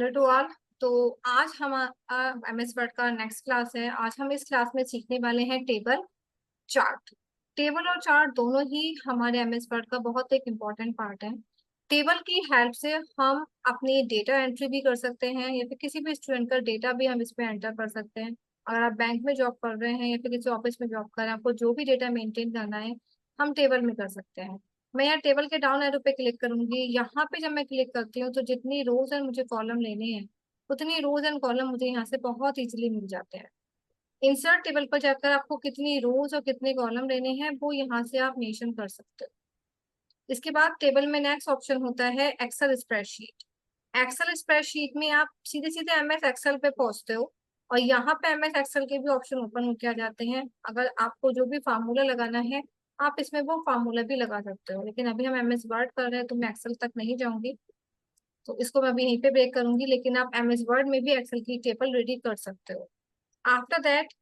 Hello to all. तो आज हमारा एमएस वर्ड का नेक्स्ट क्लास है। आज हम इस क्लास में सीखने वाले हैं टेबल चार्ट। टेबल और चार्ट दोनों ही हमारे एमएस वर्ड का बहुत एक इम्पॉर्टेंट पार्ट है। टेबल की हेल्प से हम अपनी डेटा एंट्री भी कर सकते हैं या फिर किसी भी स्टूडेंट का डेटा भी हम इसमें एंटर कर सकते हैं। अगर आप बैंक में जॉब कर रहे हैं या फिर किसी ऑफिस में जॉब कर रहे हैं, आपको जो भी डेटा मेंटेन करना है हम टेबल में कर सकते हैं। मैं यहाँ टेबल के डाउन एरो पे क्लिक करूंगी। यहाँ पे जब मैं क्लिक करती हूँ तो जितनी रोज एंड मुझे कॉलम लेने हैं उतनी रोज एंड कॉलम मुझे यहाँ से बहुत इजीली मिल जाते हैं। इंसर्ट टेबल पर जाकर आपको कितनी रोज और कितने कॉलम लेने हैं वो यहाँ से आप मेंशन कर सकते हो। इसके बाद टेबल में नेक्स्ट ऑप्शन होता है एक्सेल स्प्रेडशीट। एक्सेल स्प्रेडशीट में आप सीधे सीधे एमएस एक्सेल पे पहुंचते हो और यहाँ पे एमएस एक्सेल के भी ऑप्शन ओपन होके आ जाते हैं। अगर आपको जो भी फार्मूला लगाना है आप इसमें वो फार्मूला भी लगा सकते हो, लेकिन अभी हम एमएस वर्ड कर रहे हैं तो मैं एक्सेल तक नहीं जाऊंगी। तो इसको मैं अभी यहीं पे ब्रेक करूंगी, लेकिन आप एमएस वर्ड में भी एक्सेल की टेबल रेडी कर सकते हो। आफ्टर दैट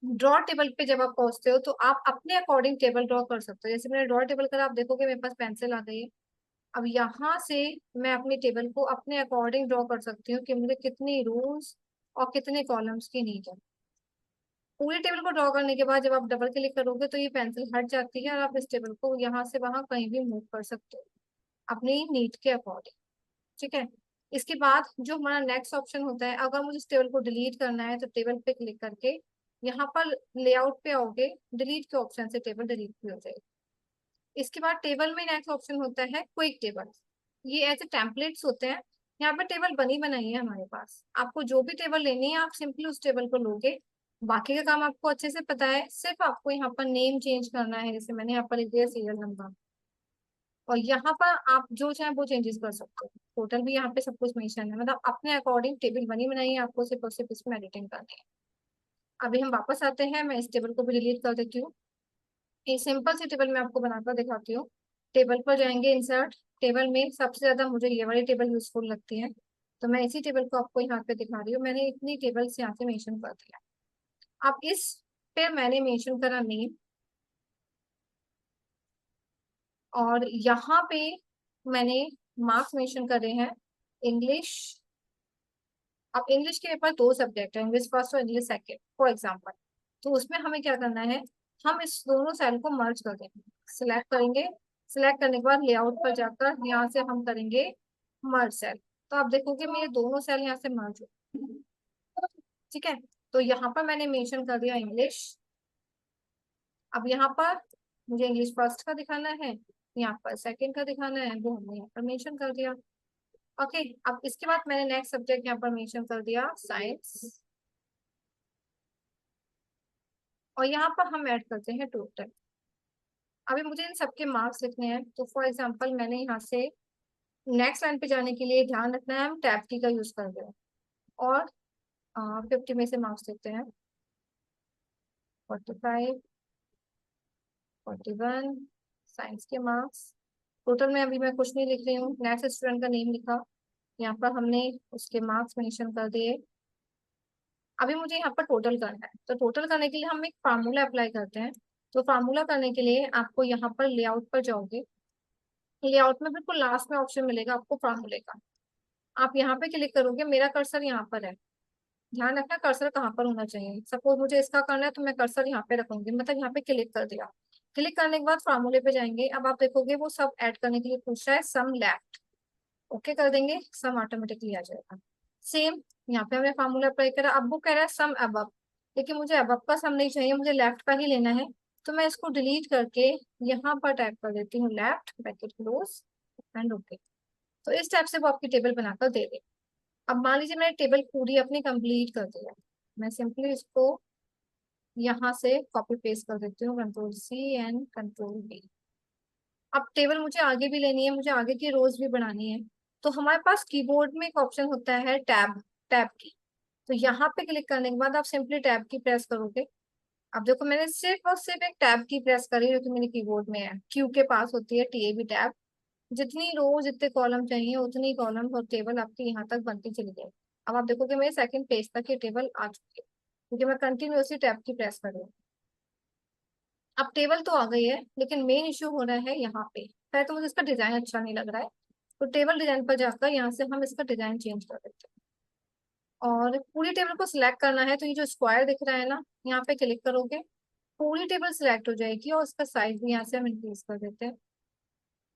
ड्रॉ टेबल पे जब आप पहुंचते हो तो आप अपने अकॉर्डिंग टेबल ड्रॉ कर सकते हो। जैसे मैंने ड्रॉ टेबल कर, आप देखोगे मेरे पास पेंसिल आ गई है। अब यहाँ से मैं अपनी टेबल को अपने अकॉर्डिंग ड्रॉ कर सकती हूँ कि मुझे कितनी रोज और कितने कॉलम्स की नीड है। पूरी टेबल को ड्रॉ करने के बाद जब आप डबल क्लिक करोगे तो ये पेंसिल हट जाती है और आप इस टेबल को यहाँ से वहां कहीं भी मूव कर सकते हो अपनी नीड के अकॉर्डिंग। ठीक है। इसके बाद जो हमारा नेक्स्ट ऑप्शन होता है, अगर मुझे इस टेबल को डिलीट करना है तो टेबल पे क्लिक करके यहाँ पर लेआउट पे आओगे, डिलीट के ऑप्शन से टेबल डिलीट भी हो जाएगी। इसके बाद टेबल में नेक्स्ट ऑप्शन होता है क्विक टेबल। ये ऐसे टेम्पलेट्स होते हैं। यहाँ पर टेबल बनी बनाई है हमारे पास, आपको जो भी टेबल लेनी है आप सिंपली उस टेबल को लोगे। बाकी का काम आपको अच्छे से पता है, सिर्फ आपको यहाँ पर नेम चेंज करना है। जैसे मैंने यहाँ पर लिख दिया सीरियल नंबर, और यहाँ पर आप जो चाहे वो चेंजेस कर सकते हो। टोटल भी यहाँ पे सब कुछ मेंशन है, मतलब अपने अकॉर्डिंग टेबल बनी बनाई है, आपको सिर्फ और सिर्फ इसमें एडिटिंग करनी है। अभी हम वापस आते हैं, मैं इस टेबल को भी डिलीट कर देती हूँ। एक सिंपल सी टेबल मैं आपको बनाकर दिखाती हूँ। टेबल पर जाएंगे, इंसर्ट टेबल में सबसे ज्यादा मुझे ये वाली टेबल यूजफुल लगती है, तो मैं इसी टेबल को आपको यहाँ पे दिखा रही हूँ। मैंने इतनी टेबल्स यहाँ से मेंशन कर दिया। अब इस पे मैंने मेंशन करा नेम, और यहाँ पे मैंने मार्क्स मेंशन करे हैं इंग्लिश। अब इंग्लिश के पेपर दो सब्जेक्ट है, इंग्लिश फर्स्ट और इंग्लिश सेकेंड फॉर एग्जाम्पल। तो उसमें हमें क्या करना है, हम इस दोनों सेल को मर्ज कर देंगे। सिलेक्ट करेंगे, सिलेक्ट करने के बाद लेआउट पर जाकर यहाँ से हम करेंगे मर्ज सेल। तो आप देखोगे मेरे दोनों सेल यहाँ से मर्ज हो। ठीक है। तो यहाँ पर मैंने मेंशन कर दिया इंग्लिश। अब यहाँ पर मुझे इंग्लिश फर्स्ट का दिखाना है, यहाँ पर सेकंड का दिखाना है, वो हमने यहाँ पर मेंशन कर दिया। ओके। अब इसके बाद मैंने नेक्स्ट सब्जेक्ट यहाँ पर मेंशन कर दिया साइंस, और यहाँ पर हम ऐड करते हैं टोटल। अभी मुझे इन सबके मार्क्स लिखने हैं, तो फॉर एग्जांपल मैंने यहाँ से नेक्स्ट लाइन पे जाने के लिए ध्यान रखना है हम टैब की का यूज कर रहे हैं, और 50 में से मार्क्स लिखते हैं। 45, 41 साइंस के मार्क्स। टोटल में अभी मैं कुछ नहीं लिख रही हूँ, नेक्स्ट स्टूडेंट का नेम लिखा, यहाँ पर हमने उसके मार्क्स मेंशन कर दिए। अभी मुझे यहाँ पर टोटल करना है, तो टोटल करने के लिए हम एक फार्मूला अप्लाई करते हैं। तो फार्मूला करने के लिए आपको यहाँ पर लेआउट पर जाओगे, लेआउट में बिल्कुल लास्ट में ऑप्शन मिलेगा आपको फार्मूले का। आप यहाँ पे क्लिक करोगे, मेरा कर्सर यहाँ पर है। ध्यान रखना कर्सर कहाँ पर होना चाहिए। सपोज मुझे इसका करना है तो मैं कर्सर यहाँ पे रखूंगी, मतलब यहाँ पे क्लिक कर दिया। क्लिक करने के बाद फार्मूले पे जाएंगे। अब आप देखोगे वो सब ऐड करने के लिए पूछ रहा है सम लेफ्ट। ओके कर देंगे, सम ऑटोमेटिकली आ जाएगा। सेम यहाँ पे हमने फार्मूला अप्लाई करा, अब वो कह रहा है सम अबव, लेकिन मुझे अबव का सम नहीं चाहिए, मुझे लेफ्ट का ही लेना है। तो मैं इसको डिलीट करके यहाँ पर टाइप कर देती हूँ left, bracket close and okay. तो इस टाइप से वो आपकी टेबल बनाकर दे दे। अब मान लीजिए मैंने टेबल पूरी अपनी कंप्लीट कर दिया, मैं सिंपली इसको यहाँ से कॉपी पेस्ट कर देती हूँ, control C and control V. अब टेबल मुझे आगे भी लेनी है, मुझे आगे की रोज भी बनानी है। तो हमारे पास कीबोर्ड में एक ऑप्शन होता है टैब, टैब की। तो यहाँ पे क्लिक करने के बाद आप सिंपली टैब की प्रेस करोगे। अब देखो मैंने सिर्फ और सिर्फ एक टैब की प्रेस करी जो कि मेरे कीबोर्ड में है, क्यू के पास होती है टीएबी टैब। जितनी रो जितने कॉलम चाहिए उतनी कॉलम और टेबल आपकी यहाँ तक बनती चली जाएगी। अब आप देखोगे मेरे सेकंड पेज तक ये टेबल आ चुकी है, क्योंकि मैं कंटिन्यूअसली टैब की प्रेस कर रही हूँ। अब टेबल तो आ गई है, लेकिन मेन इश्यू हो रहा है यहाँ पे। पहले तो मुझे इसका डिजाइन अच्छा नहीं लग रहा है, तो टेबल डिजाइन पर जाकर यहाँ से हम इसका डिजाइन चेंज कर देते हैं और पूरी टेबल को सिलेक्ट करना है। तो ये जो स्क्वायर दिख रहा है ना, यहाँ पे क्लिक करोगे, पूरी टेबल सिलेक्ट हो जाएगी और उसका साइज भी यहाँ से हम इंक्रीज कर देते हैं,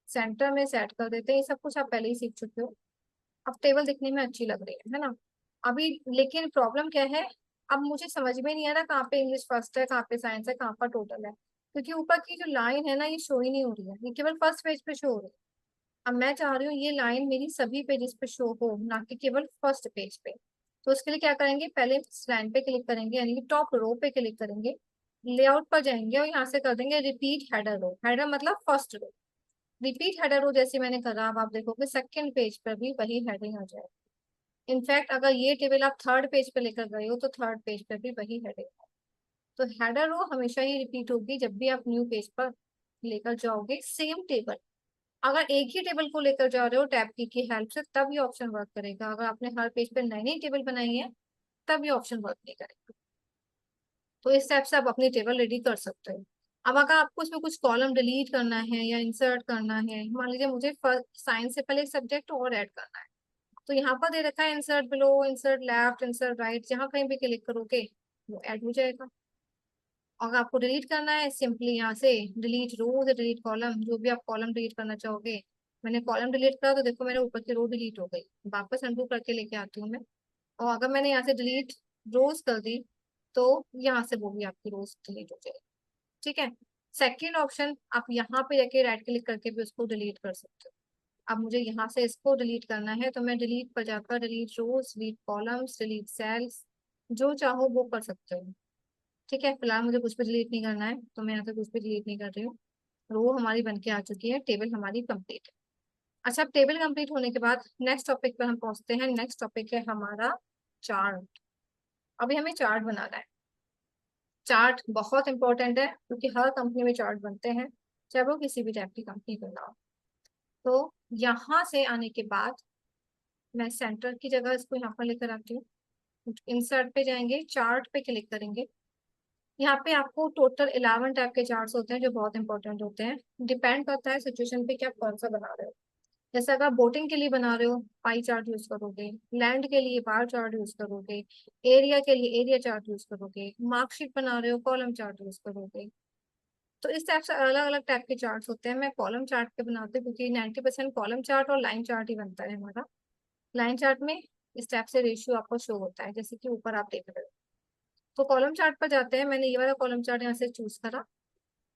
सेंटर में सेट कर देते हैं। ये सब कुछ आप पहले ही सीख चुके हो। अब टेबल दिखने में अच्छी लग रही है ना। अभी लेकिन प्रॉब्लम क्या है, अब मुझे समझ में नहीं आ रहा कहाँ पे इंग्लिश फर्स्ट है, कहाँ पे साइंस है, कहाँ पर टोटल है, क्योंकि ऊपर की जो लाइन है ना ये शो ही नहीं हो रही है, ये केवल फर्स्ट पेज पे शो हो रही है। अब मैं चाह रही हूँ ये लाइन मेरी सभी पेजेस पे शो हो, ना कि केवल फर्स्ट पेज पे। तो उसके लिए क्या करेंगे, पहले इस लाइन पे क्लिक करेंगे, यानी कि टॉप रो पे क्लिक करेंगे, लेआउट पर जाएंगे और यहाँ से कर देंगे रिपीट हेडर रो। हेडर मतलब first row. Repeat header row जैसे मैंने करा, अब आप देखोगे सेकंड पेज पर भी वही हेडिंग आ जाएगी। इनफैक्ट अगर ये टेबल आप थर्ड पेज पे लेकर गए हो तो थर्ड पेज पे भी वही हेडिंग है। तो हेडर रो हमेशा ही रिपीट होगी जब भी आप न्यू पेज पर लेकर जाओगे सेम टेबल। अगर एक ही टेबल को लेकर जा रहे हो टैब की हेल्प से तब ये ऑप्शन वर्क करेगा। अगर आपने हर पेज पे नई नई टेबल बनाई है तब ये ऑप्शन वर्क नहीं करेगा। तो इस टाइप से आप अपनी टेबल रेडी कर सकते हो। अब अगर आपको इसमें कुछ कॉलम डिलीट करना है या इंसर्ट करना है, मान लीजिए मुझे साइंस से पहले एक सब्जेक्ट और ऐड करना है, तो यहाँ पर दे रखा है insert below, insert left, insert right, जहाँ कहीं भी क्लिक करोगे वो ऐड हो जाएगा। अगर आपको डिलीट करना है सिंपली यहाँ से डिलीट रोज, डिलीट कॉलम, जो भी आप कॉलम डिलीट करना चाहोगे। मैंने कॉलम डिलीट करा तो देखो मेरे ऊपर की रो डिलीट हो गई। वापस अनडू करके लेके आती हूँ मैं, और अगर मैंने यहाँ से डिलीट रोज कर दी तो यहाँ से वो भी आपकी रोज डिलीट हो जाएगी। ठीक है। सेकेंड ऑप्शन, आप यहाँ पे जाके राइट क्लिक करके भी उसको डिलीट कर सकते हो। अब मुझे यहाँ से इसको डिलीट करना है तो मैं डिलीट पर जाकर डिलीट रोज, डिलीट कॉलम्स, डिलीट सेल्स, जो चाहो वो कर सकते हो। ठीक है, फिलहाल मुझे कुछ भी डिलीट नहीं करना है तो मैं यहाँ से कुछ भी डिलीट नहीं कर रही हूँ। रो हमारी बन के आ चुकी है, टेबल हमारी कंप्लीट है। अच्छा, अब टेबल कंप्लीट होने के बाद नेक्स्ट टॉपिक पर हम पहुंचते हैं। नेक्स्ट टॉपिक है हमारा चार्ट। अभी हमें चार्ट बनाना है। चार्ट बहुत इंपॉर्टेंट है क्योंकि हर कंपनी में चार्ट बनते हैं, चाहे वो किसी भी टाइप की कंपनी क्यों ना हो। तो यहाँ से आने के बाद मैं सेंटर की जगह इसको यहाँ पर लेकर आती हूँ। इंसर्ट पे जाएंगे, चार्ट पे क्लिक करेंगे। यहाँ पे आपको टोटल 11 टाइप के चार्ट्स होते हैं जो बहुत इंपॉर्टेंट होते हैं। डिपेंड करता है सिचुएशन पे कि आप कौन सा बना रहे हो। जैसे अगर बोटिंग के लिए बना रहे हो पाई चार्ट यूज करोगे, लैंड के लिए बार चार्ट यूज करोगे, एरिया के लिए एरिया चार्ट यूज करोगे, मार्कशीट बना रहे हो कॉलम चार्ट यूज करोगे। तो इस टाइप से अलग अलग टाइप के चार्ट्स होते हैं। मैं कॉलम चार्ट पे बनाती हूँ क्योंकि 90% कॉलम चार्ट और लाइन चार्ट ही बनता है हमारा। लाइन चार्ट में इस टाइप से रेशियो आपको शो होता है जैसे कि ऊपर आप देख रहे हो। तो कॉलम चार्ट पर जाते हैं, मैंने ये वाला कॉलम चार्ट यहाँ से चूज करा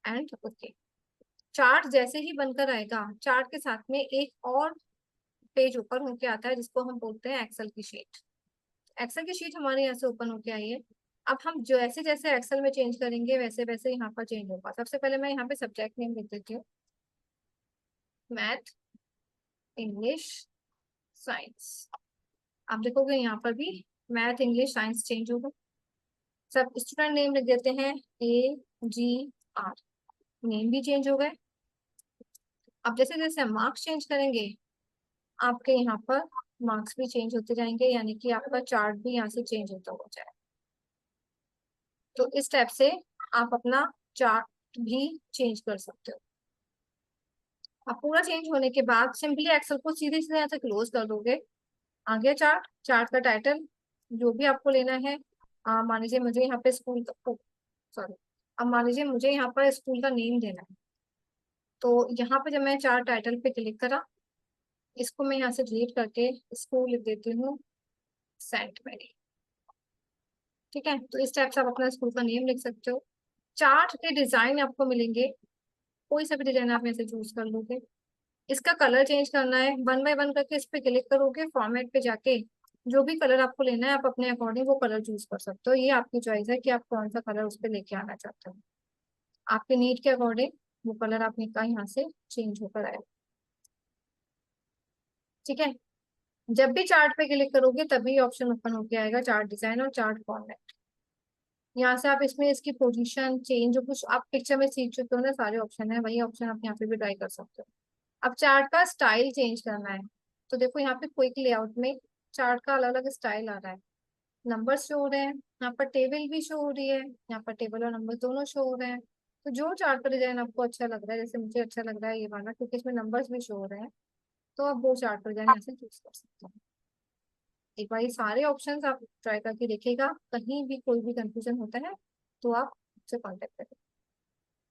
एंड ओके। चार्ट जैसे ही बनकर आएगा, चार्ट के साथ में एक और पेज ऊपर होके आता है जिसको हम बोलते हैं एक्सेल की शीट। एक्सेल की शीट हमारे यहाँ से ओपन होके आई है। अब हम जो जैसे जैसे एक्सेल में चेंज करेंगे वैसे वैसे यहाँ पर चेंज होगा। सबसे पहले मैं यहाँ पे सब्जेक्ट नेम लिख देती हूँ, मैथ, इंग्लिश, साइंस। आप देखोगे यहाँ पर भी मैथ, इंग्लिश, साइंस चेंज होगा। सब स्टूडेंट नेम लिख देते हैं, AGR, नेम भी चेंज हो गए। अब जैसे जैसे हम मार्क्स चेंज करेंगे आपके यहाँ पर मार्क्स भी चेंज होते जाएंगे, यानी कि आपका चार्ट भी यहाँ से चेंज होता हो जाए। तो इस टाइप से आप अपना चार्ट भी चेंज कर सकते हो। अब पूरा चेंज होने के बाद सिंपली एक्सेल को सीधे सीधे यहाँ से क्लोज कर दोगे। आ गया चार्ट। चार्ट का टाइटल जो भी आपको लेना है, मान लीजिए मुझे यहाँ पे स्कूल का, सॉरी, अब मान लीजिए मुझे यहाँ पर स्कूल का नेम देना है। तो यहाँ पे जब मैं चार्ट टाइटल पे क्लिक करा, इसको मैं यहाँ से डिलीट करके स्कूल लिख देती हूँ सेंट मैरी। ठीक है, तो इस टाइप से आप अपना स्कूल का नेम लिख सकते हो। चार्ट के डिजाइन आपको मिलेंगे, कोई सा भी डिजाइन आप ऐसे चूज कर लोगे। इसका कलर चेंज करना है, 1 बाय 1 करके इस पे क्लिक करोगे, फॉर्मेट पे जाके जो भी कलर आपको लेना है आप अपने अकॉर्डिंग वो कलर चूज कर सकते हो। ये आपकी चॉइस है कि आप कौन सा कलर उस पर लेके आना चाहते हो। आपके नीड के अकॉर्डिंग वो कलर आपने का यहाँ से चेंज होकर आएगा। ठीक है, जब भी चार्ट पे क्लिक करोगे तभी ऑप्शन ओपन होके आएगा, चार्ट डिजाइन और चार्ट फॉर्मेट। यहाँ से आप इसमें इसकी पोजीशन चेंज, जो कुछ आप पिक्चर में सीख चुके हो ना सारे ऑप्शन है, वही ऑप्शन आप यहाँ पे भी ट्राई कर सकते हो। अब चार्ट का स्टाइल चेंज करना है तो देखो यहाँ पे क्विक लेआउट में चार्ट का अलग अलग स्टाइल आ रहा है। नंबर शो हो रहे हैं, यहाँ पर टेबल भी शो हो रही है, यहाँ पर टेबल और नंबर दोनों शो हो रहे हैं। तो जो चार्ट का डिजाइन आपको अच्छा लग रहा है, जैसे मुझे अच्छा लग रहा है ये वाला क्योंकि इसमें नंबर्स भी शो हो रहे हैं, तो आप वो चार्ट पर यहाँ से चूज कर सकते हैं। एक बार ये सारे ऑप्शंस आप ट्राई करके देखिएगा, कहीं भी कोई भी कंफ्यूजन होता है तो आप मुझसे कॉन्टेक्ट करें।